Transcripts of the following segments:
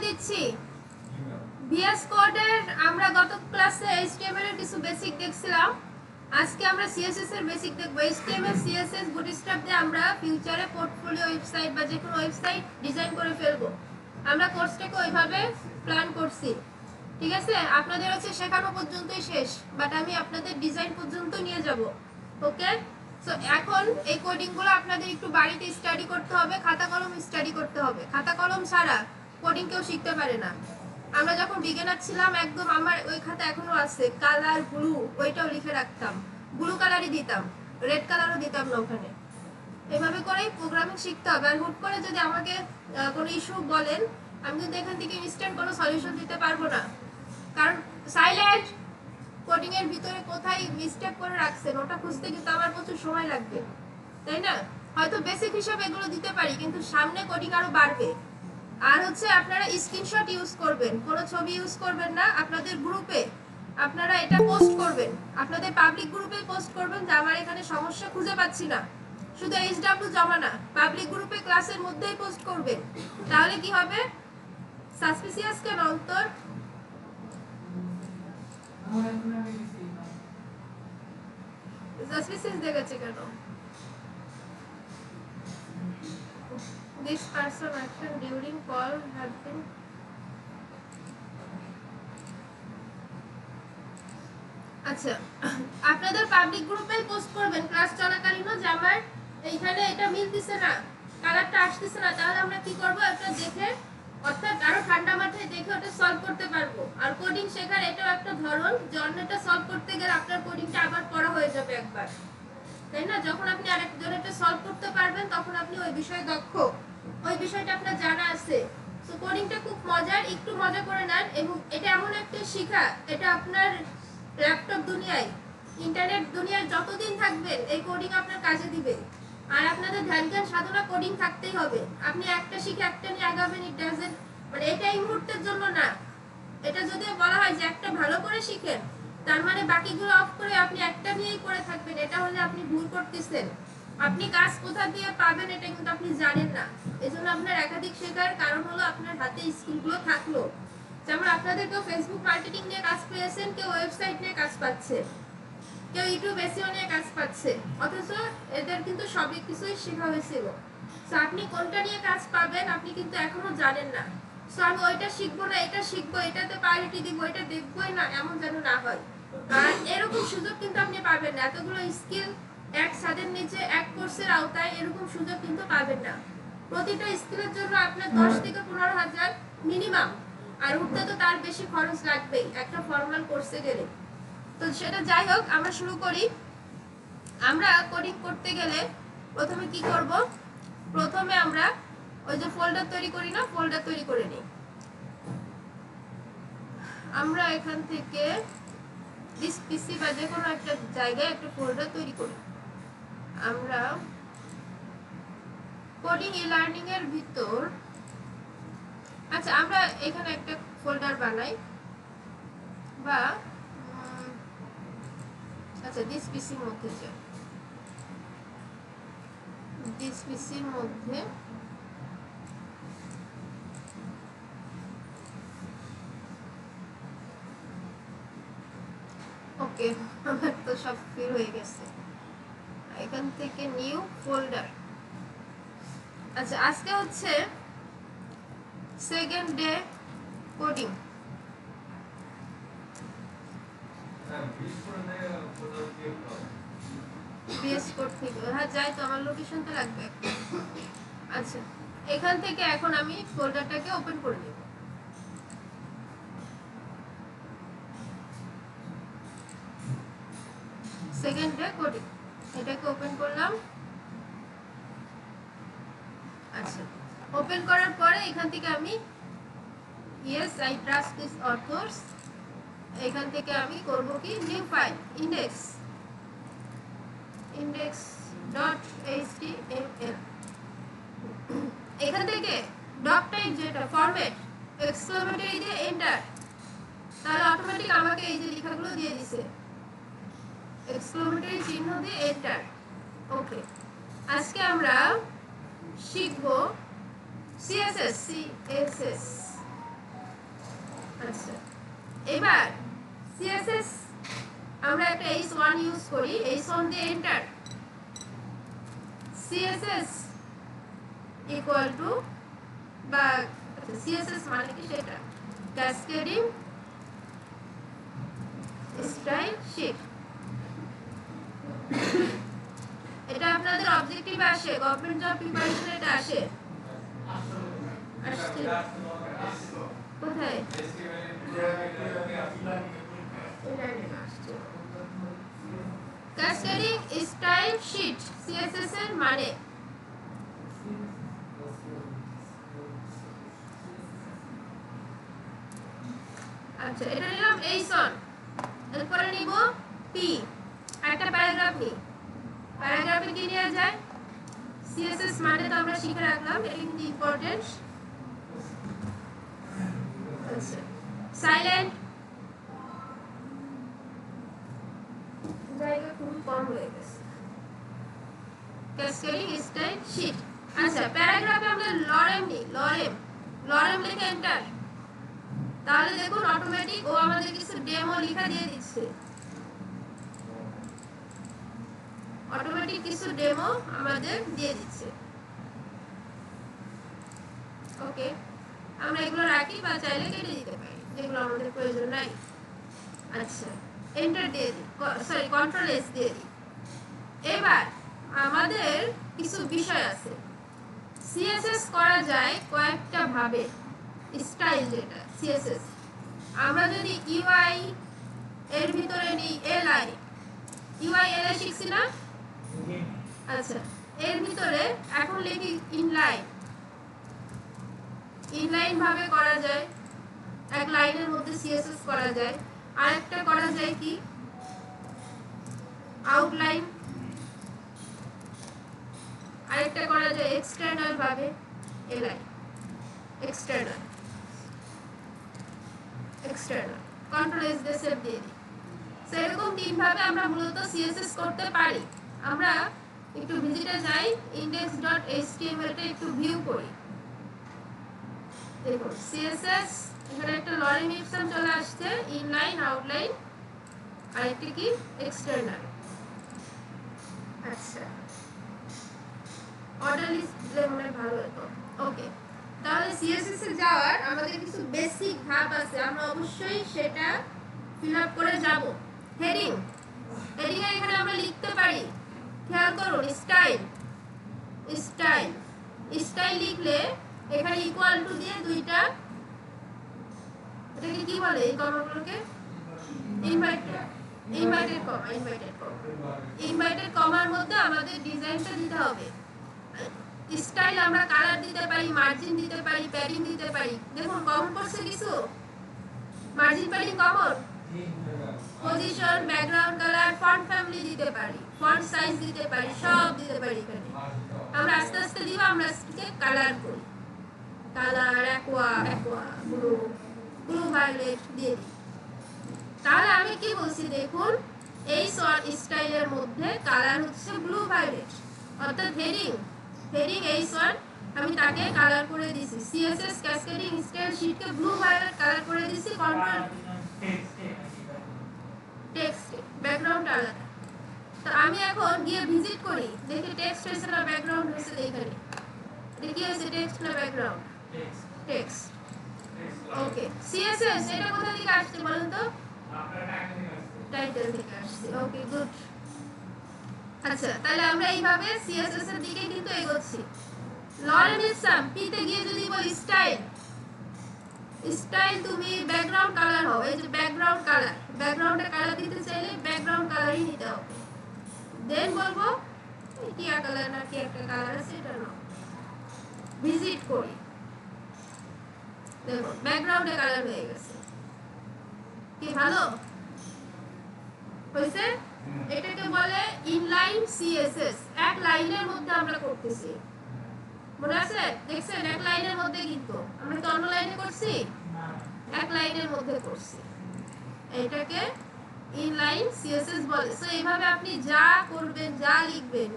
দিচ্ছি ভিএস কোডের আমরা গত ক্লাসে এইচটিএমএল এর কিছু বেসিক দেখছিলাম। আজকে আমরা সিএসএস এর বেসিক দেখব। এইচটিএমএল সিএসএস বুটস্ট্র্যাপ দিয়ে আমরা ফিউচারে পোর্টফোলিও ওয়েবসাইট বা যে কোনো ওয়েবসাইট ডিজাইন করে ফেলবো। আমরা কোর্সটাকে ওইভাবে প্ল্যান করছি, ঠিক আছে? আপনাদের হচ্ছে শেখানো পর্যন্তই শেষ, বাট আমি আপনাদের ডিজাইন পর্যন্ত নিয়ে যাব। ওকে, সো এখন এই কোডিংগুলো আপনাদের একটু বাড়িতে স্টাডি করতে হবে, খাতা কলম স্টাডি করতে হবে। খাতা কলম ছাড়া কোডিং কেউ শিখতে পারে না। আমরা যখন বিগিনার ছিলাম একদম, আমার ওই খাতা এখনো আছে, কালার ব্লু, ওইটাও লিখে রাখতাম, ব্লু কালারই দিতাম, রেড কালারও দিতাম না ওখানে। এভাবে করেই প্রোগ্রামিং শিখতে হবে। আর হুট করে যদি আমাকে কোনো ইস্যু বলেন, আমি কিন্তু এখান থেকে ইনস্ট্যান্ট কোনো সলিউশন দিতে পারবো না, কারণ সাইলেন্ট কোডিং এর ভিতরে কোথায় মিস্টেক করে রাখছেন ওটা খুঁজতে কিন্তু আমার প্রচুর সময় লাগবে, তাই না? হয়তো বেসিক হিসাবে এগুলো দিতে পারি, কিন্তু সামনে কোডিং আরো বাড়বে। আর হচ্ছে আপনারা স্ক্রিনশট ইউজ করবেন, কোনো ছবি ইউজ করবেন না। আপনাদের গ্রুপে আপনারা এটা পোস্ট করবেন, আপনাদের পাবলিক গ্রুপে পোস্ট করবেন যে আমার এখানে সমস্যা খুঁজে পাচ্ছি না। শুধু এইচডব্লিউ জমা না, পাবলিক গ্রুপে ক্লাসের মধ্যেই পোস্ট করবেন। তাহলে কি হবে? সাসপিসিয়াস কেন অন্তর? সাসপিসিয়াস দেখাচ্ছে কেন? This person action during call have been আচ্ছা, আপনাদের পাবলিক গ্রুপে পোস্ট করবেন ক্লাস চলাকালীন যে আমার এইখানে এটা মিলতেছে না, কালারটা আসতেছে না। তাহলে আমরা কি করব? একটা দেখে, অর্থাৎ আরো ঠান্ডা মাথায় দেখে ওটা সলভ করতে পারবো। আর কোডিং শেখার এটাও একটা ধরন যে অন্যটা সলভ করতে গেলে আপনার কোডিংটা আবার পড়া হয়ে যাবে একবার, তাই না? যখন আপনি আরেকজনেরটা সলভ করতে পারবেন তখন আপনি ওই বিষয়ে দক্ষ, ওই বিষয়টা আপনার জানা আছে। সো কোডিংটা খুব মজার, একটু মজা করে নেন। এবং এটা এমন একটা শিক্ষা, এটা আপনার ল্যাপটপ দুনিয়ায়, ইন্টারনেট দুনিয়ায় যতদিন থাকবেন এই কোডিং আপনার কাজে দিবে। আর আপনাদের ধ্যান জ্ঞান সাধনা কোডিং থাকতেই হবে। আপনি একটা শিখে একটা নিয়ে আগাবেন, ইট ডাজন্ট, মানে এটা এই মুহূর্তের জন্য না। এটা যদি বলা হয় যে একটা ভালো করে শিখেন, তার মানে বাকিগুলো অফ করে আপনি একটা নিয়েই করে থাকবেন, এটা হলে আপনি ভুল করতেছেন। আপনি কাজ কোথা দিয়ে পাবেন এটা কিন্তু আপনি জানেন না। এজন্য আপনার একাধিক শেখার কারণ হলো আপনার হাতে স্কিলগুলো থাকলো। যেমন আপনাদের কেউ ফেসবুক মার্কেটিং নিয়ে কাজ পেয়েছেন, কেউ ওয়েবসাইট নিয়ে কাজ পাচ্ছে, কেউ ইউটিউব এসইও নিয়ে কাজ পাচ্ছে, অথচ এদের কিন্তু সবই কিছুই শেখা হয়েছিল। সো আপনি কোনটা নিয়ে কাজ পাবেন আপনি কিন্তু এখনো জানেন না। সো আমি ওইটা শিখবো না, এটা শিখবো, এটাতে প্রায়োরিটি দিব, এটা দেখবোই না, এমন যেন না হয়। আর এরকম সুযোগ কিন্তু আপনি পাবেন না। এতগুলো স্কিল এক ছাদের নিচে এক কোর্সের আওতায় এরকম সুযোগ কিন্তু পাবেন না। প্রতিটা স্কিলের জন্য আপনার 10 থেকে 15,000 মিনিমাম, আর উঠতে তো তার বেশি খরচ লাগবেই একটা ফর্মাল কোর্সে গেলে। তো সেটা যাই হোক, আমরা শুরু করি। আমরা কোডিং করতে গেলে প্রথমে কি করব? প্রথমে আমরা ওই যে ফোল্ডার তৈরি করি না, ফোল্ডার তৈরি করে নিই। আমরা এখান থেকে দিস পিসি বা যে কোনো একটা জায়গায় একটা ফোল্ডার তৈরি করি। আমরা কোডিং ই লার্নিং এর ভিতর, আচ্ছা আমরা এখানে একটা ফোল্ডার বানাই, বা আচ্ছা দিস পিসির মধ্যে যাই, দিস পিসির মধ্যে ওকে, আমার তো সব ফিল হয়ে গেছে। এখান থেকে নিউ ফোল্ডার। আচ্ছা আজকে হচ্ছে second day coding. BS code থেকে, হ্যাঁ যাই তো, আমার লোকেশনটা লাগবে। আচ্ছা এখান থেকে এখন আমি ফোল্ডারটাকে ওপেন করে নেব। সেকেন্ড ডে কোডিং, এটাকে ওপেন করলাম। আচ্ছা ওপেন করার পরে এখান থেকে আমি yes I trust this authors, এখান থেকে আমি করব কি নিউ ফাইল index.html। এখান থেকে ডক টাইপ যেটা ফরম্যাট এক্সক্লেমেটরি দিয়ে এন্টার, তাহলে অটোমেটিক আমাকে এই যে লেখাগুলো দিয়ে দিছে, এক্সক্লেমেটরি চিহ্ন দিয়ে এন্টার। ওকে, আজকে আমরা শিখব সিএসএস। এবার সিএসএস আমরা একটা h1 ইউজ করি, h1 দিয়ে এন্টার। সিএসএস ইকুয়াল টু বা সিএসএস মানে কি সেটা ক্যাসকেডিং স্টাইল শীট। এটা আপনাদের অবজেক্টিভ আসে, গভর্নমেন্ট জব প্রিপারেশন এটা আসে। আসছে কোথায়? ক্যাসকেডিং স্টাইল শীট সিএসএস এর মানে আচ্ছা এটা নিলাম h1, এরপরে নিব p, একটা প্যারাগ্রাফ নিই। প্যারাগ্রাফে কি নেওয়া যায়? সিএসএস মানে তো আমরা শিখে রাখলাম, এটা কিন্তু ইম্পর্টেন্ট। আচ্ছা সাইলেন্ট, জায়গা খুব কম হয়ে গেছে। Cascading style sheet. আচ্ছা প্যারাগ্রাফে আমরা লরেম নিই, লরেম লিখে এন্টার। তাহলে দেখুন অটোমেটিক ও আমাদের কিছু ডেমো লেখা দিয়ে দিচ্ছে, অটোমেটিক কিছু ডেমো আমাদের দিয়ে দিচ্ছে। ওকে, আমরা এগুলো রাখি বা চাইলে কেটে দিতে পারি যেগুলো আমাদের প্রয়োজন নাই। আচ্ছা এন্টার দিয়ে দিই, সরি কন্ট্রোল এস দিয়ে দিই। এবার আমাদের কিছু বিষয় আছে, সিএসএস করা যায় কয়েকটা ভাবে। স্টাইল যেটা সিএসএস, আমরা যদি ইউআই এর ভিতরে নিই এলআই, ইউআই এলআই শিখছি না? আচ্ছা এর ভিতরে এখন লিখি ইনলাইন, ইনলাইন ভাবে করা যায়, এক লাইনের মধ্যে সিএসএস করা যায়। আরেকটা করা যায় কি আউটলাইন, আরেকটা করা যায় এক্সটার্নাল ভাবে এলআই, এক্সটার্নাল কন্ট্রোল এস দিয়ে সেভ দিয়ে দিই। সেরকম তিন ভাবে আমরা মূলত সিএসএস করতে পারি। আমরা একটু ভিজিটে যাই, index.html টা একটু ভিউ করি। দেখুন সিএসএস এখানে একটা লরেম ইপসন চলে আসছে, ইনলাইন, আউটলাইন, আর একটা কি এক্সটার্নাল। আচ্ছা অর্ডার লিস্ট দিলে মনে ভালো হতো। ওকে, তাহলে সিএসএস এ যাওয়ার আমাদের কিছু বেসিক ধাপ আছে, আমরা অবশ্যই সেটা ফিল আপ করে যাব। হেডিং, হেডিং এ এখানে আমরা লিখতে পারি, খেয়াল করুন স্টাইল, স্টাইল, স্টাইল লিখলে এখানে ইকুয়াল টু দিয়ে দুইটা, এটাকে কি বলে এই কমাগুলোকে? ইনভার্টেড কমা, ইনভার্টেড কমার মধ্যে আমাদের ডিজাইনটা দিতে হবে। স্টাইল আমরা কালার দিতে পারি, মার্জিন দিতে পারি, প্যাডিং দিতে পারি। দেখুন কমন করছে কিছু, margin padding common, position, background colour, font family দিতে পারি, ফন্ট সাইজ দিতে পারি, সব দিতে পারি এখানে। আমরা আস্তে আস্তে দিব, আমরা আজকে কালার করি, কালার অ্যাকোয়া, ব্লু ভায়োলেট দিয়ে দিই। তাহলে আমি কি বলছি দেখুন, এই স্টাইলের মধ্যে কালার হচ্ছে ব্লু ভায়োলেট, অর্থাৎ হেডিং h1 আমি তাকে কালার করে দিয়েছি, সিএসএস ক্যাসকেডিং স্টাইল শীটকে ব্লু ভায়োলেট কালার করে দিয়েছি। কন্ট্রোল টেক্সট, ব্যাকগ্রাউন্ড আলাদা। তো আমি এখন গিয়ে ভিজিট করি, দেখি টেক্সট হয়েছে না ব্যাকগ্রাউন্ড হয়েছে। এখানে দেখি হয়েছে টেক্সট না ব্যাকগ্রাউন্ড? টেক্সট। ওকে, সিএসএস এটা কোথা থেকে আসছে বলুন তো? টাইটেল থেকে আসছে। Okay good. আচ্ছা তাহলে আমরা এইভাবে সিএসএস এর দিকে কিন্তু এগোচ্ছি। লরেম ইপসন পি তে গিয়ে যদি বলি স্টাইল, স্টাইল তুমি ব্যাকগ্রাউন্ড কালার হবে, এই যে ব্যাকগ্রাউন্ড কালার, ব্যাকগ্রাউন্ডে কালার দিতে চাইলে ব্যাকগ্রাউন্ড কালারই নিতে হবে। দেন বলবো কি কালার না কি একটা কালার আছে এটা না, ভিজিট করি, দেখো ব্যাকগ্রাউন্ডে কালার হয়ে গেছে। কি ভালো হয়েছে? এটাকে বলে ইনলাইন সিএসএস, এক লাইনের মধ্যে আমরা করতেছি। মনে আছে? দেখছেন এক লাইনের মধ্যে, কিন্তু আমরা তো অন্য লাইনে করছি, এক লাইনের মধ্যে করছি। এটাকে ইনলাইন সিএসএস বলে। সো এইভাবে আপনি যা করবেন, যা লিখবেন,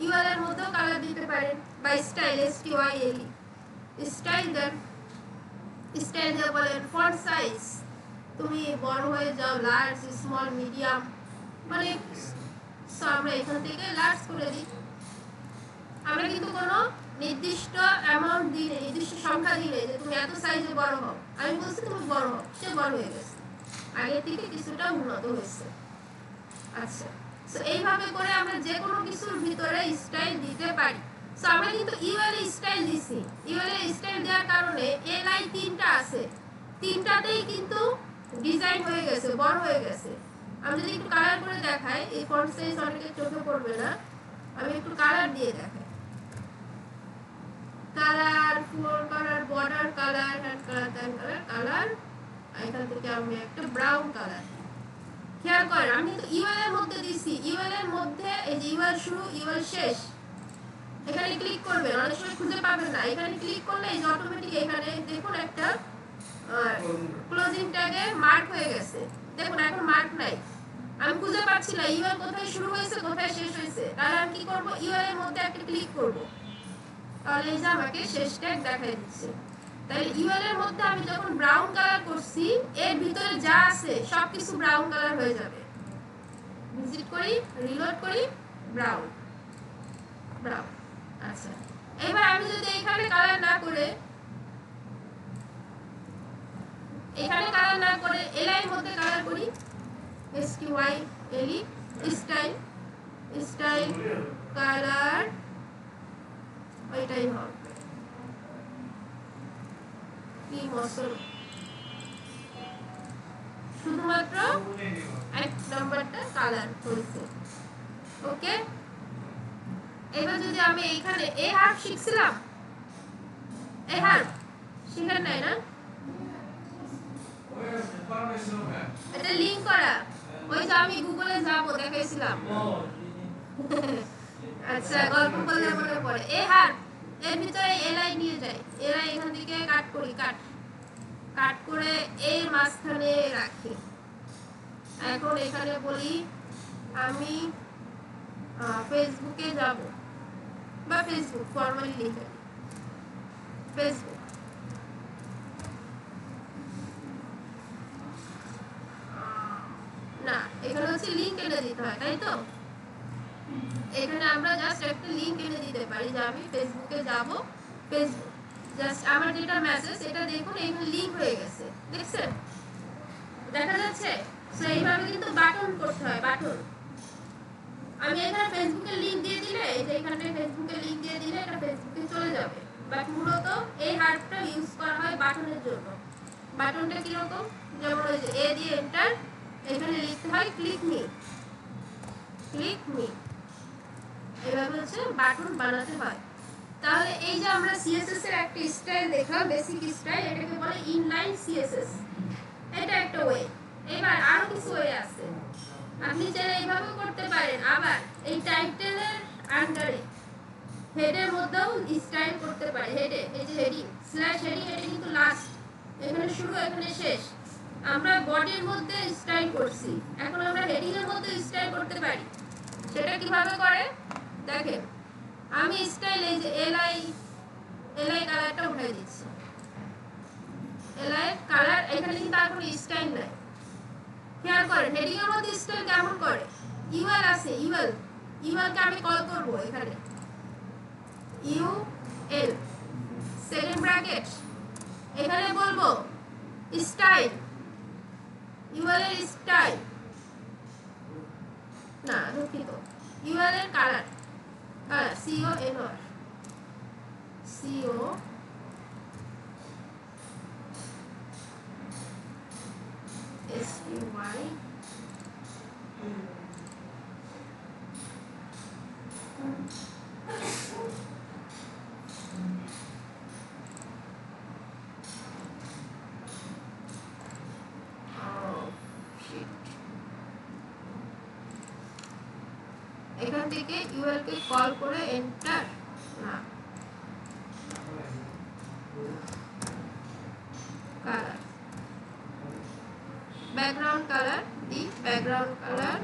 ইউআরএল এর মধ্যেও কালার দিতে পারেন, বা স্টাইল, STYLE স্টাইল দেন, স্টাইল দিয়ে বলেন ফন্ট সাইজ, তুমি বড় হয়ে যাও, লার্জ, স্মল, মিডিয়াম, মানে আমরা এখান থেকে লার্জ করে দিই। আমরা কিন্তু কোনো নির্দিষ্ট অ্যামাউন্ট দিলে, নির্দিষ্ট সংখ্যা দিলে যে তুমি এত সাইজে বড় হও, আমি বলছি তুমি বড় হও, সে বড় হয়ে গেছে, আগে থেকে কিছুটা উন্নত হয়েছে। আচ্ছা, সো এইভাবে করে আমরা যে কোনো কিছুর ভিতরে স্টাইল দিতে পারি। সো আমরা কিন্তু ইউএল স্টাইল দিছি, ইউএল স্টাইল দেওয়ার কারণে এলআই তিনটা আছে, তিনটাতেই কিন্তু ডিজাইন হয়ে গেছে, বড় হয়ে গেছে। আমি যদি একটু কালার করে দেখাই, এই ফন্ট সাইজ অনেকের চোখে পড়বে না, আমি একটু কালার দিয়ে দেখাই। Colour, four colour, border colour, hand colour, ত্যান কালার, কালার, এখান থেকে আমি একটা ব্রাউন কালার। খেয়াল করেন আমি কিন্তু ইউএল এর মধ্যে দিছি, ইউএল এর মধ্যে এই যে ইউএল শুরু, ইউএল শেষ, এখানে ক্লিক করবেন, অনেক সময় খুঁজে পাবেন না, এখানে ক্লিক করলে এই যে অটোমেটিক এখানে দেখুন একটা ক্লোজিং ট্যাগে মার্ক হয়ে গেছে। দেখুন এখন মার্ক নাই, আমি খুঁজে পাচ্ছি না ইউএল কোথায় শুরু হয়েছে কোথায় শেষ হয়েছে। তাহলে আমি কি করব, ইউএল এর মধ্যে একটা ক্লিক করব, তাহলে এই যে আমাকে শেষ ট্যাগ দেখাই দিচ্ছে। তাহলে ইউএল এর মধ্যে আমি যখন ব্রাউন কালার করছি, এর ভিতরে যা আছে সবকিছু ব্রাউন কালার হয়ে যাবে। ভিজিট করি, রিলোড করি, ব্রাউন, ব্রাউন। আচ্ছা, এবার আমি যদি এখানে কালার না করে, এখানে কালার না করে এলআই এর মধ্যে কালার করি, এসটিওয়াই এলই, স্টাইল, স্টাইল কালার, ওইটাই হবে কি মসল, শুধুমাত্র এক নাম্বারটা কালার হয়েছে। ওকে, এবার যদি আমি এখানে এ হার্ফ শিখছিলাম, এ হার্ফ শিখার নাই না, এটা লিংক করা, ওই যে আমি গুগলে যাবো দেখাইছিলাম। আচ্ছা, গল্প বললে মনে পড়ে, এ হার্ফ এর ভিতরে এলআই নিয়ে যাই, এলআই এখান থেকে কাট করি, কাট কাট করে এর মাঝখানে রাখি। এখন এখানে বলি আমি ফেসবুকে যাব, বা ফেসবুক ফরমালি লিখে ফেসবুক, না এখানে হচ্ছে লিংক এনে দিতে হয়, তাই তো? এখানে আমরা জাস্ট একটা লিংক এনে দিতে পারি যে আমি ফেসবুকে যাব, ফেসবুক, জাস্ট আমার যেটা মেসেজ এটা দেখুন এখানে লিংক হয়ে গেছে, দেখছেন দেখা যাচ্ছে। সো এইভাবে কিন্তু বাটন করতে হয়, বাটন। আমি এখানে ফেসবুকের লিংক দিয়ে দিলে, এই যে এখানে ফেসবুকের লিংক দিয়ে দিলে এটা ফেসবুকে চলে যাবে, বাট মূলত এই হার্ফটা ইউজ করা হয় বাটনের জন্য। বাটনটা কি রকম, যেমন ওই যে এ দিয়ে এন্টার, এখানে লিখতে হয় ক্লিক মি, ক্লিক মি, এভাবে হচ্ছে বাটন বানাতে হয়। তাহলে এই যে আমরা সিএসএস এর একটা স্টাইল দেখলাম, বেসিক স্টাইল, এটাকে বলে ইনলাইন সিএসএস, এটা একটা ওয়ে। এবার আরো কিছু ওয়ে আছে, আপনি চাইলে এইভাবে করতে পারেন। আবার এই টাইটেলের আন্ডারে হেডের মধ্যেও স্টাইল করতে পারে, হেডে এই যে হেডিং স্ল্যাশ হেডিং, এটা কিন্তু লাস্ট, এখানে শুরু এখানে শেষ। আমরা বডির মধ্যে স্টাইল করছি, এখন আমরা হেডিং এর মধ্যে স্টাইল করতে পারি। সেটা কিভাবে করে দেখেন, আমি স্টাইল এই যে এলআই, এলআই কালারটা উঠাই দিচ্ছি, এলআই কালার, এখানে কিন্তু আর কোনো স্টাইল নাই। খেয়াল করেন হেডিং এর মধ্যে স্টাইল কেমন করে, ইউএল আছে, ইউএল, ইউএল কে আমি কল করব এখানে, ইউএল সেকেন্ড ব্র্যাকেট, এখানে বলবো স্টাইল, ইউএল এর স্টাইল, না দুঃখিত, ইউএল এর কালার, কালার সিও এন আর, সিও STY এখান থেকে ইউএল কে কল করে এন্টার, না কালার, ব্যাকগ্রাউন্ড কালার দি, ব্যাকগ্রাউন্ড কালার,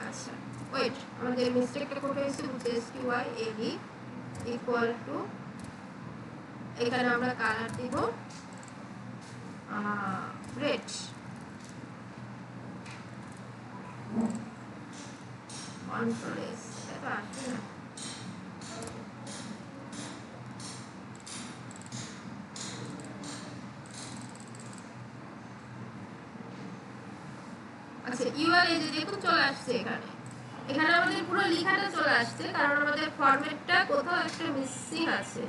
আচ্ছা ওয়েট, আমাদের মিস্টেকটা কোথায় হয়েছে, STY AD ইকুয়াল টু এখানে আমরা কালার দিব রেড, কন্ট্রোল এস, এটা আসবে না। আচ্ছা ইউআর এই যে দেখুন চলে আসছে এখানে, এখানে আমাদের পুরো লেখাটা চলে আসছে, কারণ আমাদের ফরম্যাটটা কোথাও একটা মিসিং আছে।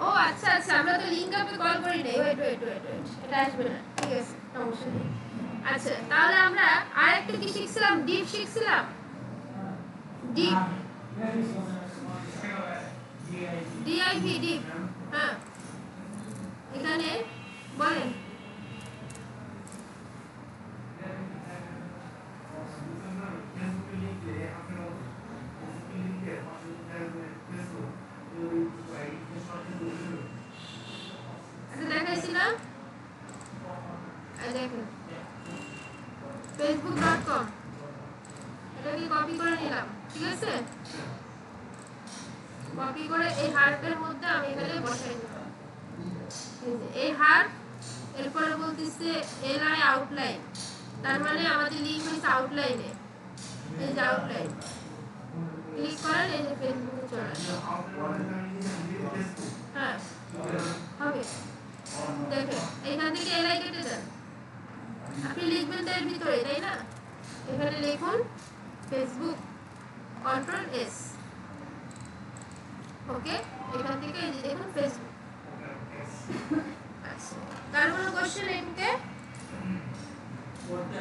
ও আচ্ছা আচ্ছা, আমরা তো লিংক আপে কল করি নাই। ওয়েট ওয়েট ওয়েট ওয়েট, এটা আসবে না, ঠিক আছে সমস্যা নেই। আচ্ছা তাহলে আমরা আরেকটা কি শিখছিলাম, ডিপ শিখছিলাম, ডিপ, ডিআইপি, ডিপ। হ্যাঁ এখানে বলেন দেখাইছিলাম, দেখেন facebook.com, এটাকে কপি করে নিলাম, ঠিক আছে, কপি করে এই হার্ফের মধ্যে আমি এখানে বসাই দিলাম, এই হার্ফ, এরপরে বলতেছে এলআই আউটলাইন, তার মানে আমাদের লিংক হইছে আউটলাইনে, এই যে আউটলাইন ক্লিক করেন, এই যে ফেসবুকে চলে আসে। হ্যাঁ হবে, দেখেন এখান থেকে এলআই কেটে দেন, আপনি লিখবেন এর ভিতরে, তাই না, এখানে লিখুন ফেসবুক কন্ট্রোল এস, ওকে, এখান থেকে এই যে দেখুন ফেসবুক। আচ্ছা তার কোনো কোশ্চেন এমকে করতে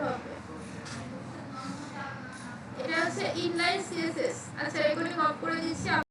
হবে, এটা হচ্ছে ইনলাইন সিএসএস। আচ্ছা এগুলি কপি করে দিচ্ছি।